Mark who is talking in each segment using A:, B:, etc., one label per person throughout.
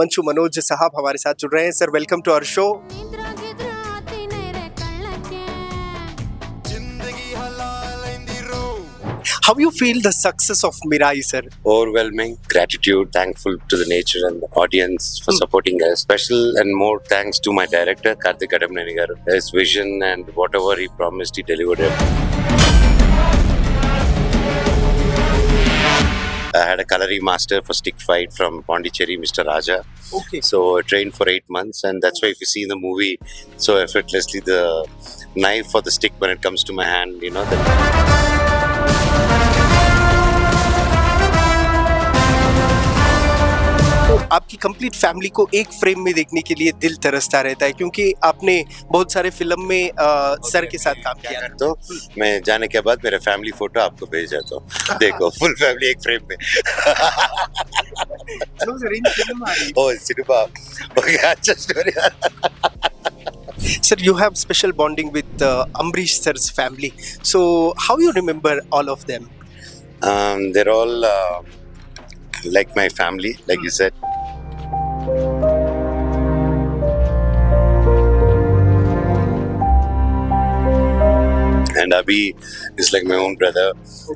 A: मंचू मनोज साहब हमारे साथ जुड़ रहे हैं। Sir welcome to our show. How you feel the success of Mirai, sir?
B: Overwhelming gratitude, thankful to the nature and the audience for supporting us. Special and more thanks to my director Karthik Kadamneni garu. His vision and whatever he promised, he delivered it. I had a Kalari master for stick fight from Pondicherry, Mr. Raja.
A: Okay.
B: So I trained for 8 months, and that's why if you see in the movie, so effortlessly the knife or the stick when it comes to my hand, you know.
A: तो आपकी complete family को एक frame में देखने के लिए दिल तरसता रहता है, क्योंकि आपने बहुत सारे फिल्म में सर के साथ काम किया।
B: तो मैं जाने के बाद मेरा फैमिली फोटो आपको भेज जाता हूँ। देखो फुल फैमिली एक फ्रेम में। ओह सिनेमा, ओके अच्छा story.
A: Sir, you have special bonding with Amrish sir's family. So how you remember all of them?
B: They're all like my family, like you said. And Abhi is like my own brother.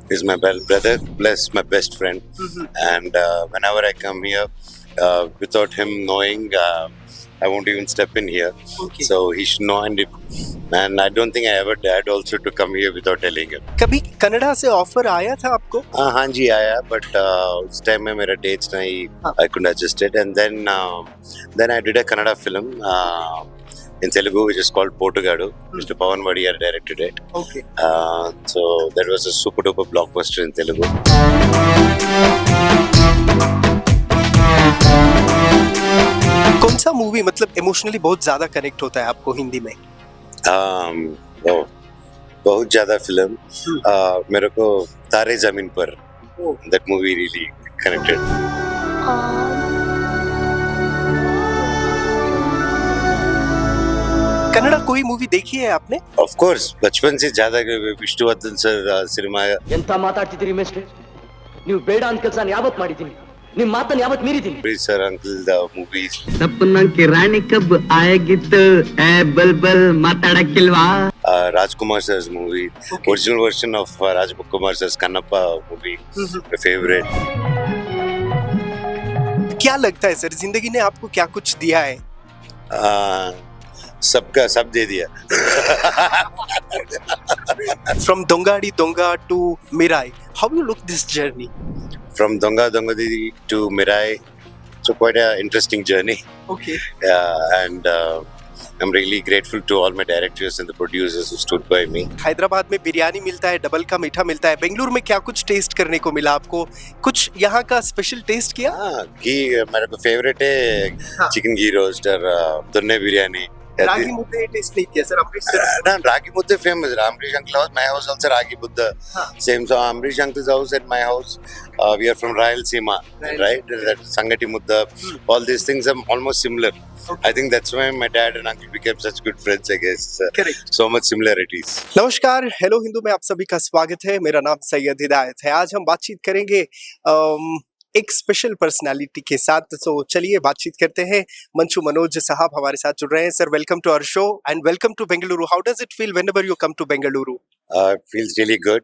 B: He's my brother plus my best friend. And whenever I come here, without him knowing, I won't even step in here.
A: Okay.
B: So he should know, and I don't think I ever dared also to come here without telling him.
A: कभी Canada से offer आया था आपको?
B: हाँ जी आया, but उस time में मेरा dates नहीं, I couldn't adjust it, and then I did a Kannada film in Telugu which is called Potugadu. Mr. Pawan Vadiyar directed it.
A: Okay.
B: So that was a super duper blockbuster in Telugu.
A: कौन सा movie मतलब emotionally बहुत ज्यादा connect होता है आपको हिंदी में?
B: बहुत ज्यादा फिल्म मेरे को तारे जमीन पर, that movie really connected.
A: Kannada कोई मूवी देखी है आपने?
B: Of course, बचपन से ज्यादा विष्णुवर्धन सर सिनेमा.
C: ಎಂತ ಮಾತಾಡ್ತಿದ್ದೀರಿ ಮಿಸ್ಟರ್? ನೀವು ಬೇಡ ಅಂತ ಕೆಲಸ ಯಾವತ್ತು ಮಾಡಿದ್ದೀನಿ? ನಿಮ್ಮ ಮಾತನ್ನ ಯಾವತ್ತು ಮೀರಿದ್ದೀನಿ?
B: Sir, uncle, the movies.
C: ತಪ್ಪನ್ನಂಗೆ ರಾಣಿ ಕಬ್ ಆಯಾಗಿತ್ತು, ಏ ಬಲ್ಬಲ್ ಮಾತಾಡಕ್ಕಿಲ್ವಾ?
B: Rajkumar sir's movie,
A: Okay.
B: Original version of Rajkumar sir's Kannappa movie, my favorite.
A: क्या लगता है सर, जिंदगी ने आपको क्या कुछ दिया है?
B: सबका सब दे दिया.
A: From Dongadi Donga to Mirai, how you look this journey?
B: From Donga Dongadi to Mirai, so quite an interesting journey.
A: Okay.
B: And I'm really grateful to all my directors and the producers who stood by me.
A: Hyderabad में बिरयानी मिलता है, double का मीठा मिलता है। बेंगलुरु में क्या कुछ टेस्ट करने को मिला आपको? कुछ यहाँ का स्पेशल टेस्ट किया?
B: घी मेरे को फेवरेट है, चिकन घी रोस्ट और दोन्ने बिरयानी.
A: रागी मुद्दे टेस्ट नहीं किया sir Amritsar?
B: Ragi Mudda famous. Amrish uncle house, my house also Ragi Mudda. Same. So Amrish uncle's house and my house, we are from Rayalaseema, right? That Sangati Mudda. All these things are almost similar.
A: Okay.
B: I think that's why my dad and uncle became such good friends, I guess.
A: Correct.
B: So much similarities.
A: नमस्कार, hello Hindu में आप सभी का स्वागत है। मेरा नाम सैयद हिदायत है। आज हम बातचीत करेंगे एक स्पेशल पर्सनालिटी के साथ, तो चलिए बातचीत करते हैं। मंचू मनोज साहब हमारे साथ जुड़ रहे हैं। Sir welcome to our show and welcome to Bengaluru. How does it feel whenever you come to Bengaluru?
B: It feels really good.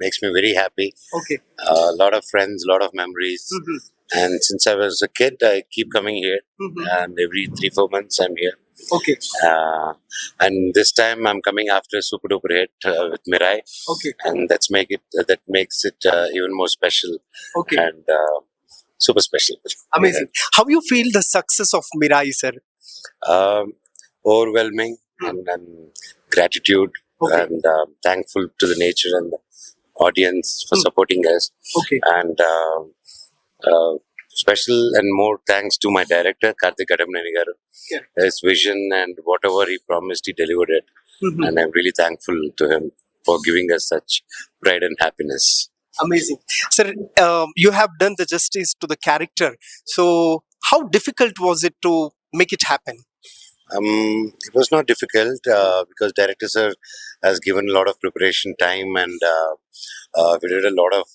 B: Makes me very happy.
A: Okay.
B: A lot of friends, lot of memories. And since I was a kid, I keep coming here. And every 3-4 months I'm here.
A: Okay.
B: And this time I'm coming after Super Duper Hit with Mirai.
A: Okay.
B: And that makes it even more special.
A: Okay.
B: And super special.
A: Amazing. How you feel the success of Mirai, sir?
B: Overwhelming and gratitude.
A: Okay.
B: And thankful to the nature and the audience for supporting us.
A: Okay.
B: And special and more thanks to my director Karthik Kadamneni garu.
A: Yeah.
B: His vision and whatever he promised, he delivered it. And I'm really thankful to him for giving us such pride and happiness.
A: Amazing. Sir, you have done the justice to the character. So how difficult was it to make it happen?
B: It was not difficult because director sir has given a lot of preparation time, and we did a lot of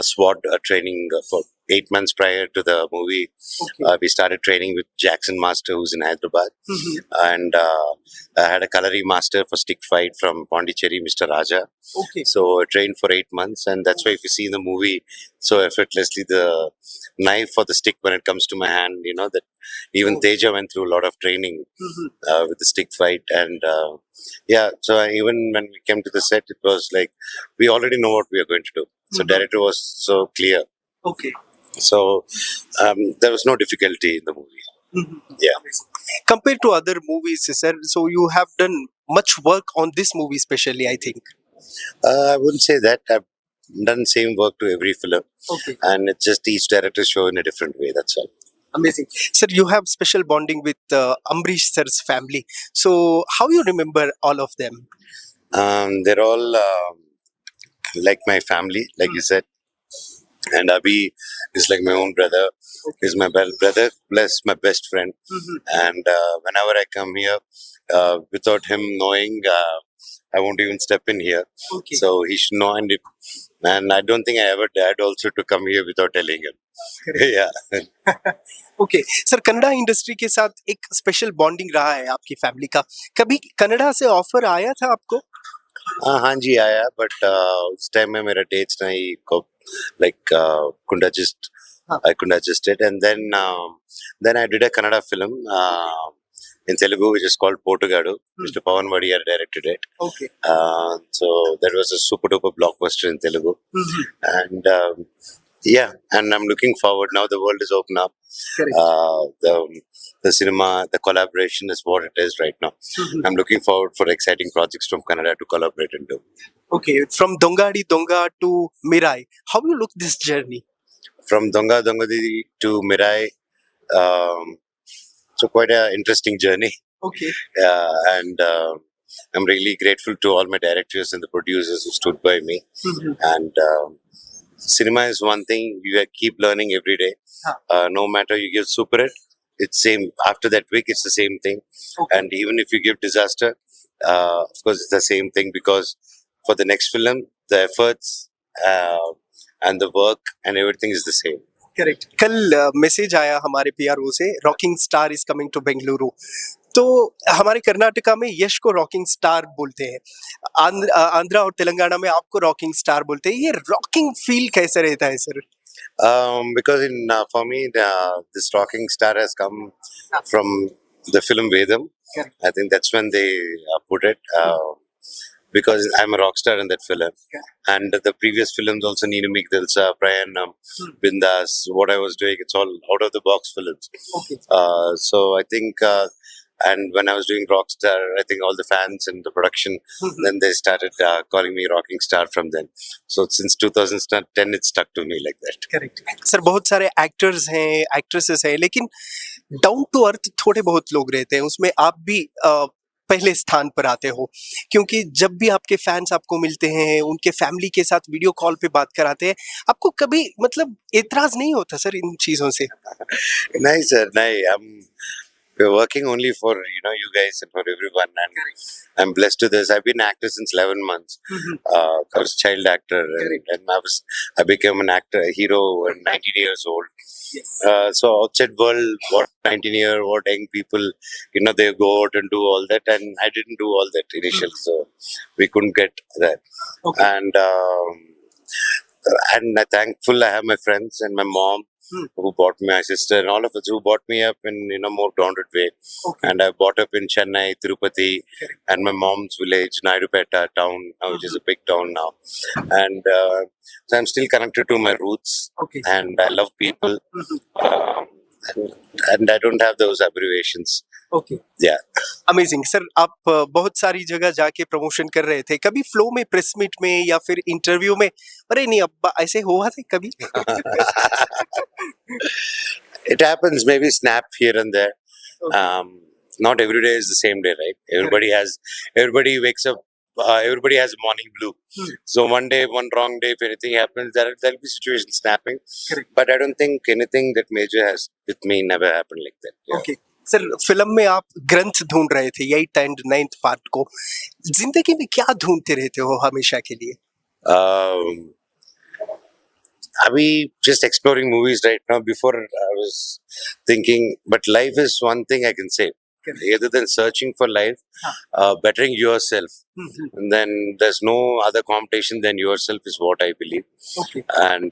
B: SWOT training for 8 months prior to the movie.
A: Okay.
B: We started training with Jackson Master, who's in Hyderabad,
A: Mhm.
B: and I had a Kalari Master for stick fight from Pondicherry, Mr. Raja.
A: Okay.
B: So I trained for 8 months, and that's why if you see in the movie, so effortlessly the knife or the stick when it comes to my hand, that even
A: Oh.
B: Teja went through a lot of training
A: Mhm.
B: with the stick fight, and so even when we came to the set, it was like we already know what we are going to do. So
A: Mhm.
B: director was so clear.
A: Okay.
B: So there was no difficulty in the movie.
A: Mhm.
B: Yeah.
A: Compared to other movies, sir, so you have done much work on this movie, especially, I think.
B: I wouldn't say that. I've done same work to every film,
A: Okay.
B: and it's just each director show in a different way. That's all.
A: Amazing. Sir, you have special bonding with Amrish sir's family. So, how you remember all of them?
B: They're all like my family, like you said. And Abhi is like my own brother. He's my brother plus my best friend.
A: Mhm.
B: And whenever I come here, without him knowing, I won't even step in here.
A: Okay.
B: So he should know, and I don't think I ever dared also to come here without telling him. Yeah.
A: Okay sir, Kannada industry के साथ एक special bonding रहा है आपकी family का। कभी कन्नड़ा से offer आया था आपको?
B: हाँ जी आया, बट उस टाइम में मेरा डेट्स नहीं को like couldn't adjust.
A: हाँ.
B: I couldn't adjust it, and then I did a Kannada film in Telugu, which is called Potugadu. Mr. Pawan Vadiyar directed it.
A: Okay.
B: So that was a super duper blockbuster in Telugu,
A: Mhm.
B: and yeah, and I'm looking forward now. The world is open up.
A: Correct.
B: The cinema, the collaboration is what it is right now.
A: Mhm.
B: I'm looking forward for exciting projects from Kannada to collaborate and do.
A: Okay, from Dongadi Donga to Mirai, how you look this journey?
B: From Donga Dongadi to Mirai, so quite an interesting journey.
A: Okay.
B: And I'm really grateful to all my directors and the producers who stood by me.
A: Mhm.
B: And cinema is one thing you keep learning every day. No matter you give super hit, it's same after that week, it's the same thing.
A: Okay.
B: And even if you give disaster, of course it's the same thing, because for the next film the efforts and the work and everything is the same.
A: Correct. कल message आया हमारे PRO से, rocking star is coming to Bengaluru. तो हमारे कर्नाटका में यश को rocking star बोलते हैं, आंध्रा और तेलंगाना में आपको रॉकिंग स्टार बोलते हैं। ये रॉकिंग फील कैसे रहता है sir?
B: Because for me this rocking star has come from the film Vedam.
A: Correct.
B: I think that's when they put it. Because I'm a rock star in that film.
A: Okay.
B: And the previous films also, Neenu Migdalsa, Prayanam, Bindas, what I was doing, it's all out of the box films.
A: Okay.
B: So I think, and when I was doing Rockstar, I think all the fans and the production, then they started calling me Rocking Star from then. So since 2010, it stuck to me like that.
A: Correct. Sir, बहुत सारे actors हैं, actresses हैं, लेकिन down to earth थोड़े बहुत लोग रहते हैं, उसमें आप भी पहले स्थान पर आते हो, क्योंकि जब भी आपके फैंस आपको मिलते हैं, उनके फैमिली के साथ वीडियो कॉल पे बात कराते हैं, आपको कभी मतलब एतराज नहीं होता सर इन चीजों से?
B: नहीं sir, नहीं, we're working only for you guys and for everyone, and I'm blessed to this. I've been an actor since 11 months. I was a child actor, and I became an actor, a hero when 19 years old.
A: Yes.
B: So outside world, what 19-year-old young people, they go out and do all that, and I didn't do all that initially, so we couldn't get that.
A: Okay.
B: And I'm thankful I have my friends and my mom who brought me, my sister, and all of us who brought me up in more grounded way.
A: Okay.
B: And I brought up in Chennai, Tirupati, and my mom's village, Naidupeta town, which is a big town now. And so I'm still connected to my roots.
A: Okay.
B: And I love people. And I don't have those abbreviations.
A: Okay,
B: Yeah.
A: Amazing sir. आप बहुत सारी जगह जाके promotion कर रहे थे, कभी flow में, प्रेस मीट में या फिर इंटरव्यू में अरे नहीं अब्बा ऐसे हुआ था कभी?
B: It happens, maybe snap here and there. Not every day is the same day, right? Everybody wakes up, everybody has morning blue. So one day, one wrong day, if anything happens, there'll be situation snapping.
A: Correct.
B: But I don't think anything that major has with me never happened like that. Yeah.
A: Okay sir, film में आप ग्रंथ ढूंढ रहे थे, 8th and 9th part को। जिंदगी में क्या ढूंढते रहते हो हमेशा के लिए?
B: Abhi just exploring movies right now. Before I was thinking, but life is one thing I can say. Other than searching for life, bettering yourself, and then there's no other competition than yourself is what I believe.
A: Okay.
B: And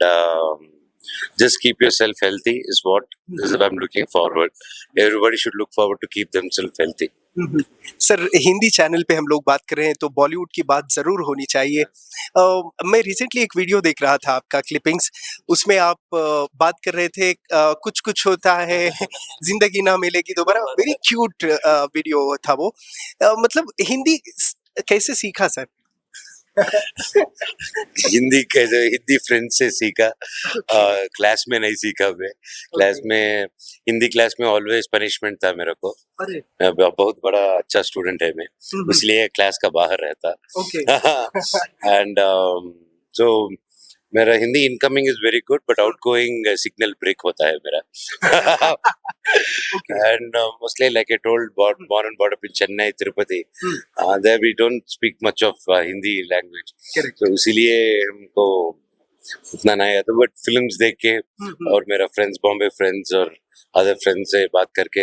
B: just keep yourself healthy is what is I'm looking forward. Everybody should look forward to keep themselves healthy.
A: Sir Hindi channel पे हम लोग बात कर रहे हैं तो बॉलीवुड की बात जरूर होनी चाहिए। मैं रिसेंटली एक वीडियो देख रहा था आपका क्लिपिंग्स, उसमें आप बात कर रहे थे कुछ कुछ होता है जिंदगी ना मिलेगी दोबारा, वेरी क्यूट वीडियो था वो। मतलब हिंदी कैसे सीखा सर?
B: हिंदी फ्रेंड से सीखा, क्लास में नहीं सीखा मैं। क्लास में हिंदी क्लास में ऑलवेज पनिशमेंट था मेरे को।
A: अरे
B: मैं बहुत बड़ा अच्छा स्टूडेंट है मैं, इसलिए क्लास का बाहर रहता। एंड सो मेरा Hindi incoming is very good, but outgoing signal break होता है मेरा। And mostly, like I told, born and brought up in Chennai, Tirupati. There we don't speak much of Hindi language.
A: Correct.
B: So इसीलिए हमको उतना नहीं आता, but films देख के और मेरा फ्रेंड्स, बॉम्बे फ्रेंड्स और अदर फ्रेंड्स से बात करके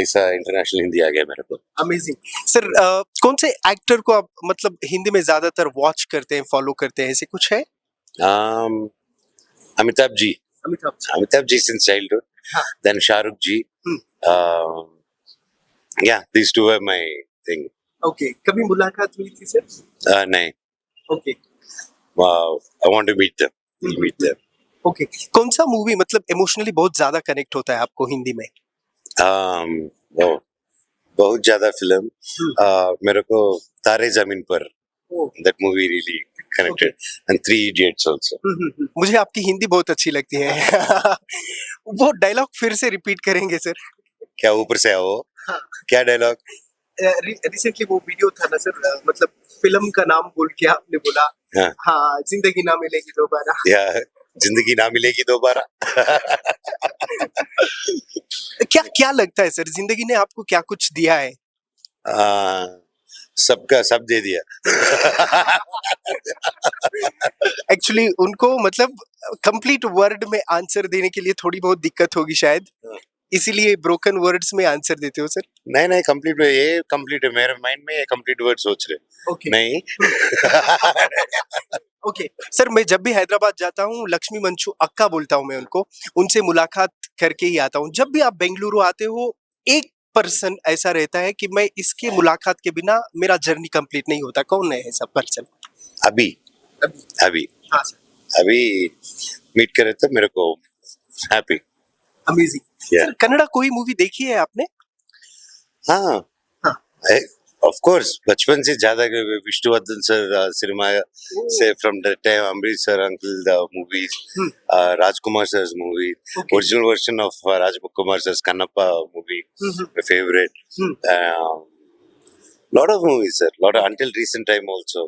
B: ऐसा इंटरनेशनल हिंदी आ गया मेरे को।
A: Amazing sir. कौन से एक्टर को आप मतलब हिंदी में ज्यादातर वॉच करते हैं, फॉलो करते हैं, ऐसे कुछ है?
B: Amitabh ji, Amitabh ji since childhood. Then Shahrukh ji. Yeah, these two are my thing.
A: Okay, कभी मुलाकात हुई थी सर?
B: नहीं,
A: okay
B: I want to meet them. We'll meet them.
A: Okay, कौन सा मूवी मतलब इमोशनली बहुत ज्यादा कनेक्ट होता है आपको हिंदी में?
B: बहुत ज्यादा फिल्म मेरे को तारे जमीन पर, that movie really connected. And Three Idiots also.
A: मुझे आपकी हिंदी बहुत अच्छी लगती है। वो डायलॉग फिर से रिपीट करेंगे सर?
B: क्या ऊपर से आओ? क्या डायलॉग?
A: रिसेंटली वो वीडियो था ना सर, मतलब फिल्म का नाम बोल के आपने बोला हाँ जिंदगी ना मिलेगी दोबारा।
B: या जिंदगी ना मिलेगी दोबारा।
A: क्या क्या लगता है सर, जिंदगी ने आपको क्या कुछ दिया है?
B: सबका सब दे दिया।
A: एक्चुअली उनको मतलब कंप्लीट वर्ड में आंसर देने के लिए थोड़ी बहुत दिक्कत होगी शायद, इसीलिए ब्रोकन वर्ड्स में आंसर देते हो सर?
B: नहीं कंप्लीट में, ये कंप्लीट है मेरे माइंड में, ये कंप्लीट वर्ड सोच रहे।
A: ओके
B: नहीं।
A: ओके सर, मैं जब भी हैदराबाद जाता हूँ लक्ष्मी मंचू अक्का बोलता हूँ मैं उनको, उनसे मुलाकात करके ही आता हूँ। जब भी आप बेंगलुरु आते हो एक पर्सन ऐसा रहता है कि मैं इसके मुलाकात के बिना मेरा जर्नी कंप्लीट नहीं होता। कौन है ऐसा पर्सन?
B: अभी
A: हाँ सर,
B: अभी मीट करे तो मेरे को हैप्पी।
A: अमेजिंग। सर कन्नड़ा कोई मूवी देखी है आपने?
B: हाँ ऑफ कोर्स, बचपन से ज्यादा विष्णुवर्धन सर सिनेमा से, from the time Amrish sir uncle the movies, Rajkumar sir movie, original version of Rajkumar sir Kannappa movie, my favorite. Lot of movies sir, lot of until recent time also.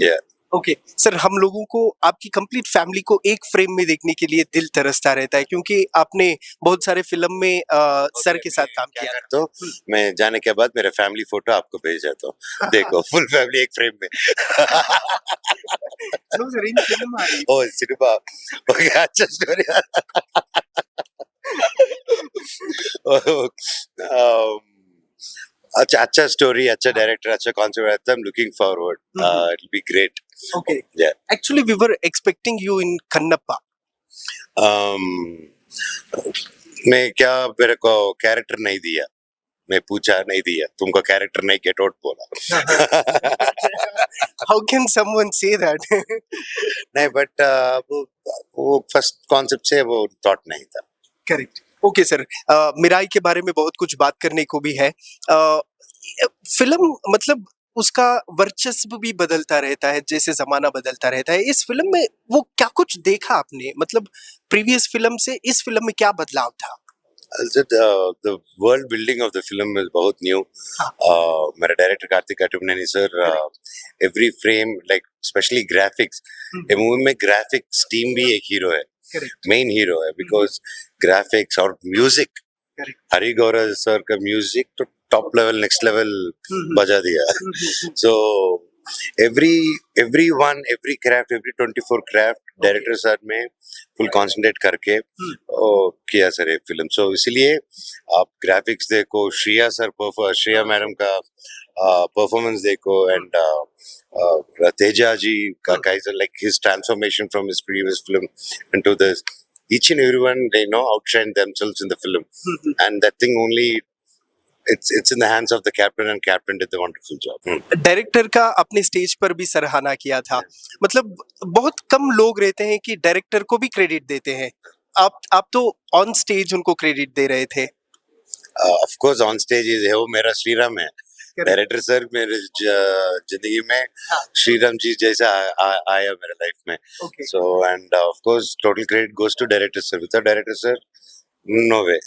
B: Yeah.
A: Okay sir, हम लोगों को आपकी complete family को एक frame में देखने के लिए दिल तरसता रहता है, क्योंकि आपने बहुत सारे फिल्म में सर के साथ काम किया।
B: तो मैं जाने के बाद मेरा फैमिली फोटो आपको भेज देता हूँ, देखो फुल फैमिली एक फ्रेम में।
A: No sir, in cinema.
B: Oh cinema, okay अच्छा स्टोरी। अच्छा स्टोरी, अच्छा डायरेक्टर, अच्छा concept, I am looking forward, it will be great.
A: Okay
B: yeah
A: actually we were expecting you in Kannappa.
B: मैं क्या, मेरे को कैरेक्टर नहीं दिया, मैं पूछा नहीं दिया, तुमको कैरेक्टर नहीं, गेट आउट बोला।
A: How can someone say that?
B: नहीं बट वो फर्स्ट कॉन्सेप्ट से वो थॉट नहीं था।
A: करेक्ट। ओके सर, मिराई के बारे में बहुत कुछ बात करने को भी है। फिल्म मतलब उसका वर्चस्व भी बदलता रहता है जैसे जमाना बदलता रहता है। इस फिल्म में वो क्या कुछ देखा आपने, मतलब प्रीवियस फिल्म से इस फिल्म में क्या बदलाव था?
B: The world building of the film is बहुत new. मेरा director Karthik Atumaneni sir, every frame like especially graphics, ये मूवी में ग्राफिक्स टीम भी एक हीरो है, मेन हीरो है, because graphics और म्यूजिक, हरी गौरव सर का म्यूजिक तो टॉप लेवल, नेक्स्ट लेवल बजा दिया। So every craft, every 24 craft director sir में फुल कंसंट्रेट करके किया सर ये फिल्म. सो इसलिए आप ग्राफिक्स देखो, श्रेया मैडम का परफॉर्मेंस देखो, एंड तेजा जी का Kaizer, like his transformation from his previous film into this, each and everyone, they know, outshine themselves in the film, and that thing only, it's in the hands of the captain, and captain did the wonderful job.
A: Director का अपने stage पर भी सराहना किया था. मतलब बहुत कम लोग रहते हैं कि डायरेक्टर को भी क्रेडिट देते हैं. आप तो ऑन स्टेज उनको क्रेडिट दे रहे थे.
B: Of course, on stage is वो मेरा श्रीराम है. डायरेक्टर सर मेरे जिंदगी में श्रीराम जी जैसा आया मेरे लाइफ में.
A: Okay.
B: So and of course total credit goes to director sir. Without director sir, no way.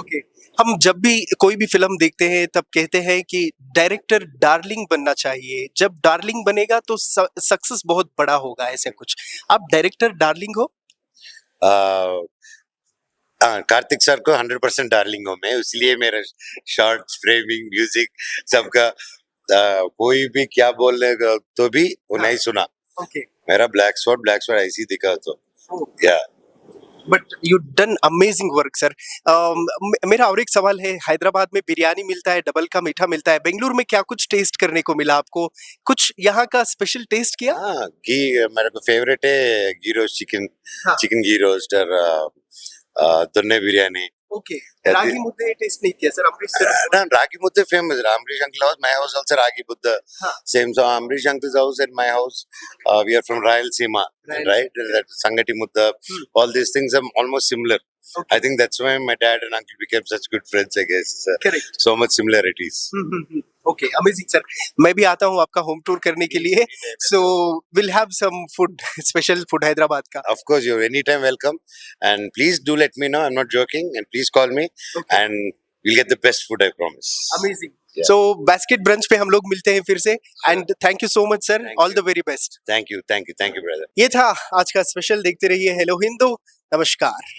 A: Okay. हम जब भी कोई भी फिल्म देखते हैं तब कहते हैं कि डायरेक्टर डार्लिंग बनना चाहिए. जब डार्लिंग बनेगा तो सक्सेस बहुत बड़ा होगा, ऐसे कुछ. आप डायरेक्टर डार्लिंग हो?
B: कार्तिक सर को 100% डार्लिंग हूँ मैं, इसलिए मेरा शॉर्ट्स, फ्रेमिंग, म्यूजिक सबका कोई भी क्या बोलने तो भी वो नहीं सुना.
A: ओके.
B: मेरा ब्लैक स्वॉर्ड ऐसी दिखा तो या.
A: But you done amazing work sir. मेरा और एक सवाल है. हैदराबाद में बिरयानी मिलता है, डबल का मीठा मिलता है. बेंगलुरु में क्या कुछ टेस्ट करने को मिला आपको? कुछ यहाँ का स्पेशल टेस्ट किया?
B: हाँ, घी मेरे को फेवरेट है. घी रोस्ट चिकन, चिकन घी रोस्ट और दोन्ने बिरयानी.
A: ओके. रागी मुद्दे टेस्ट नहीं किया सर? अमृतसर
B: ना, रागी मुद्दे famous. Amrish uncle house, my house also ragi mudda. Same, so Amrish uncle's house and my house, we are from Rayalaseema, right? That Sangati mudda, all these things are almost similar.
A: Okay.
B: I think that's why my dad and uncle became such good friends, I guess.
A: Correct.
B: So much similarities.
A: Okay. Amazing sir. मैं भी आता हूँ आपका home tour करने के लिए. So will have some food, special food Hyderabad का.
B: Of course, you're anytime welcome, and please do let me know. I'm not joking, and please call me, and we'll get the best food, I promise.
A: Amazing.
B: Yeah.
A: So basket brunch पे हम लोग मिलते हैं फिर से. And thank you so much sir.
B: Thank
A: all
B: you.
A: The very best.
B: Thank you, brother.
A: ये था आज का स्पेशल. देखते रहिए हेलो हिंदू. नमस्कार.